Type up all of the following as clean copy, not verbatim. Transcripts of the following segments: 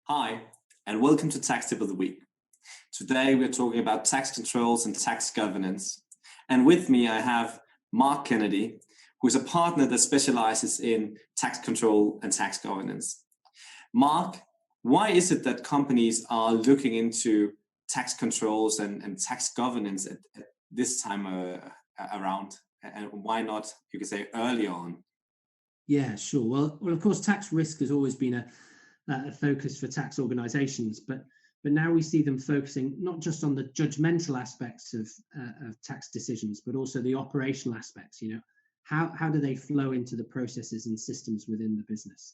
Hi, and welcome to Tax Tip of the Week. Today we're talking about tax controls and tax governance. And with me I have Mark Kennedy, who is a partner that specializes in tax control and tax governance. Mark, why is it that companies are looking into tax controls and tax governance at this time around? And why not, you could say, early on? Yeah, sure. Well, of course, tax risk has always been a focus for tax organisations, but now we see them focusing not just on the judgmental aspects of tax decisions, but also the operational aspects. How do they flow into the processes and systems within the business?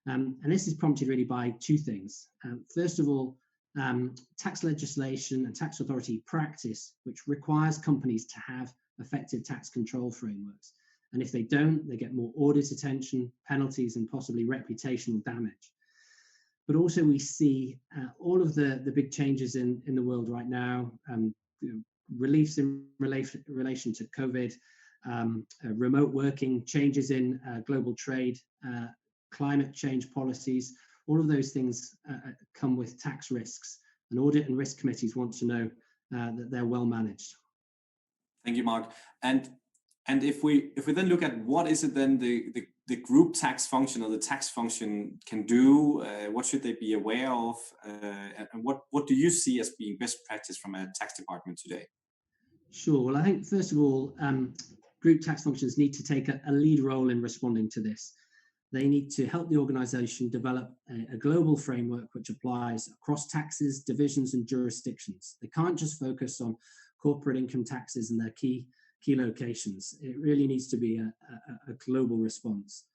And this is prompted really by two things. First of all, tax legislation and tax authority practice, which requires companies to have effective tax control frameworks. And if they don't, they get more audit attention, penalties, and possibly reputational damage. But also we see all of the big changes in the world right now, reliefs in relation to COVID, remote working, changes in global trade, climate change policies. All of those things come with tax risks, and audit and risk committees want to know that they're well managed. Thank you, Mark. And if we then look at what is it then the group tax function or the tax function can do, what should they be aware of, and what do you see as being best practice from a tax department today? Sure. Well, I think first of all, group tax functions need to take a lead role in responding to this. They need to help the organisation develop a global framework which applies across taxes, divisions, and jurisdictions. They can't just focus on corporate income taxes and their key locations. It really needs to be a global response.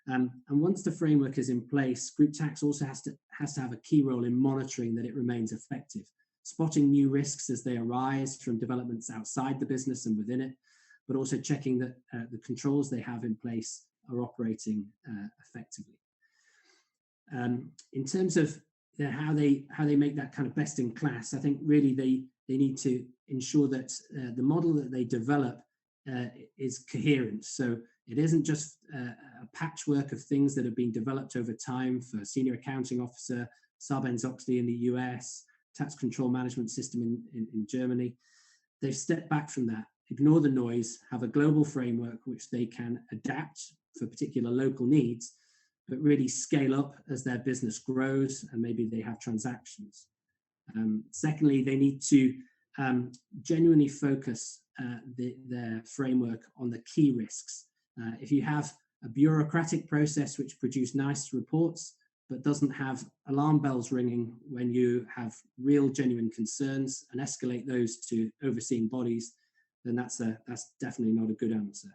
And once the framework is in place, group tax also has to have a key role in monitoring that it remains effective, spotting new risks as they arise from developments outside the business and within it, but also checking that the controls they have in place are operating effectively. In terms of how they make that kind of best in class, I think really they need to ensure that the model that they develop is coherent. So it isn't just a patchwork of things that have been developed over time for senior accounting officer, Sarbanes-Oxley in the US, tax control management system in Germany. They've stepped back from that, ignore the noise, have a global framework which they can adapt for particular local needs, but really scale up as their business grows and maybe they have transactions. Secondly, they need to genuinely focus their framework on the key risks. If you have a bureaucratic process which produces nice reports but doesn't have alarm bells ringing when you have real genuine concerns and escalate those to overseeing bodies, then that's definitely not a good answer.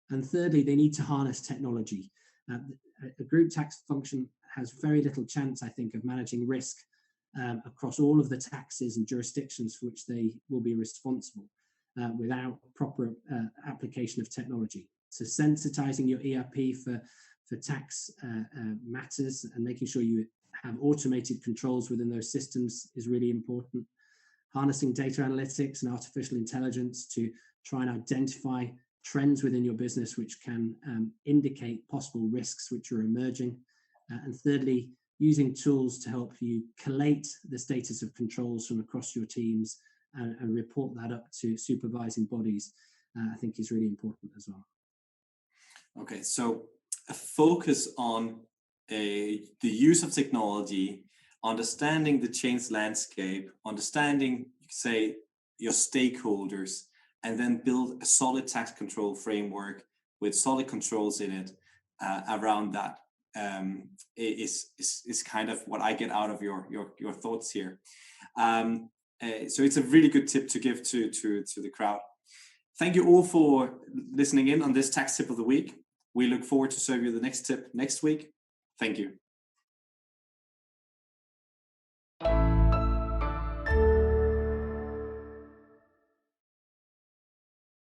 And thirdly, they need to harness technology. A group tax function has very little chance, I think, of managing risk across all of the taxes and jurisdictions for which they will be responsible without proper application of technology. So sensitizing your ERP for tax matters and making sure you have automated controls within those systems is really important. Harnessing data analytics and artificial intelligence to try and identify trends within your business which can indicate possible risks which are emerging. And thirdly, using tools to help you collate the status of controls from across your teams and report that up to supervising bodies, I think is really important as well. Okay, so a focus on the use of technology, understanding the changed landscape, understanding, say, your stakeholders, and then build a solid tax control framework with solid controls in it around that is kind of what I get out of your thoughts here. So it's a really good tip to give to the crowd. Thank you all for listening in on this tax tip of the week. We look forward to serve you the next tip next week. Thank you.